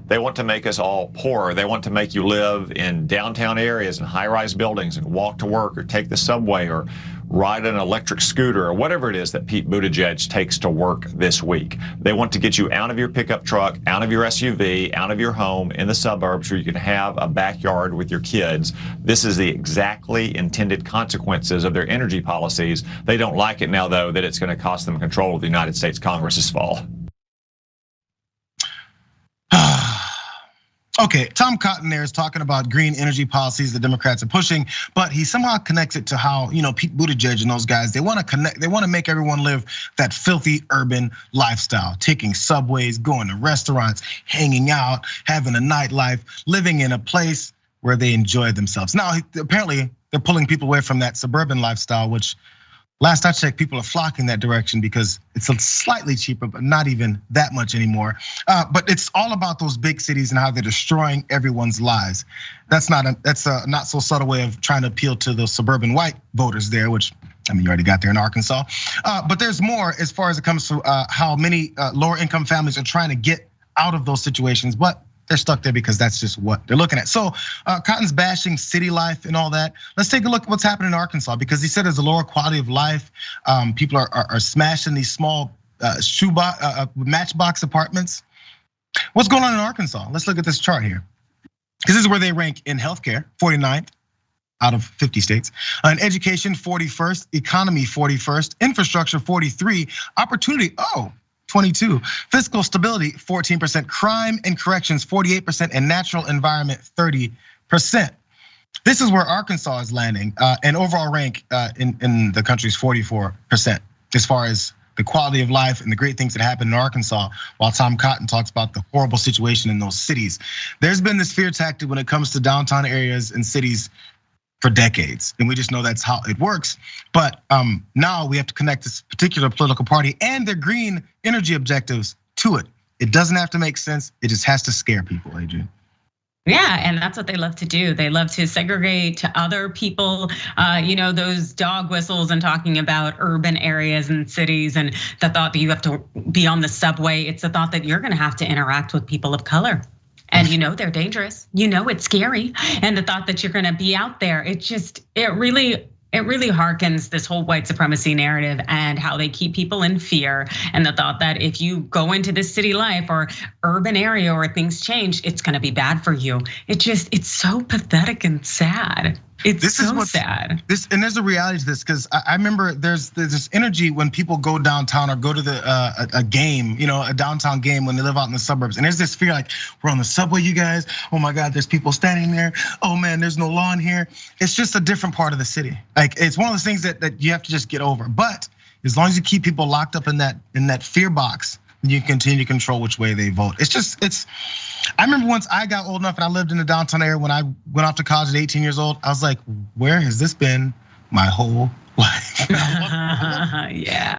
They want to make us all poorer. They want to make you live in downtown areas and high-rise buildings and walk to work or take the subway or ride an electric scooter or whatever it is that Pete Buttigieg takes to work this week. They want to get you out of your pickup truck, out of your SUV, out of your home in the suburbs where you can have a backyard with your kids. This is the exactly intended consequences of their energy policies. They don't like it now, though, that it's going to cost them control of the United States Congress this fall. Okay, Tom Cotton there is talking about green energy policies the Democrats are pushing, but he somehow connects it to how, Pete Buttigieg and those guys, they want to make everyone live that filthy urban lifestyle, taking subways, going to restaurants, hanging out, having a nightlife, living in a place where they enjoy themselves. Now, apparently they're pulling people away from that suburban lifestyle, which last I checked, people are flocking that direction because it's slightly cheaper, but not even that much anymore. But it's all about those big cities and how they're destroying everyone's lives. That's a not so subtle way of trying to appeal to those suburban white voters there, which you already got there in Arkansas. But there's more as far as it comes to how many lower income families are trying to get out of those situations, but they're stuck there because that's just what they're looking at. So Cotton's bashing city life and all that. Let's take a look at what's happening in Arkansas, because he said there's a lower quality of life. People are smashing these small matchbox apartments. What's going on in Arkansas? Let's look at this chart here, because this is where they rank in healthcare, 49th out of 50 states. In education, 41st, economy, 41st, infrastructure, 43, opportunity, 22. Fiscal stability, 14%. Crime and corrections, 48%. And natural environment, 30%. This is where Arkansas is landing. And overall rank in the country is 44% as far as the quality of life and the great things that happen in Arkansas, while Tom Cotton talks about the horrible situation in those cities. There's been this fear tactic when it comes to downtown areas and cities for decades, and we just know that's how it works. But now we have to connect this particular political party and their green energy objectives to it. It doesn't have to make sense, it just has to scare people, Adrian. Yeah, and that's what they love to do. They love to segregate to other people, those dog whistles and talking about urban areas and cities, and the thought that you have to be on the subway. It's the thought that you're gonna have to interact with people of color. And they're dangerous, it's scary. And the thought that you're gonna be out there, it really harkens this whole white supremacy narrative and how they keep people in fear. And the thought that if you go into this city life or urban area or things change, it's gonna be bad for you. It's so pathetic and sad. It's so sad. And there's a reality to this, because I remember there's this energy when people go downtown or go to a game, a downtown game when they live out in the suburbs. And there's this fear like, we're on the subway, you guys. Oh my God, there's people standing there. Oh man, there's no lawn here. It's just a different part of the city. Like, it's one of those things that you have to just get over. But as long as you keep people locked up in that fear box, you continue to control which way they vote. I remember once I got old enough and I lived in the downtown area when I went off to college at 18 years old, I was like, where has this been my whole life? Yeah.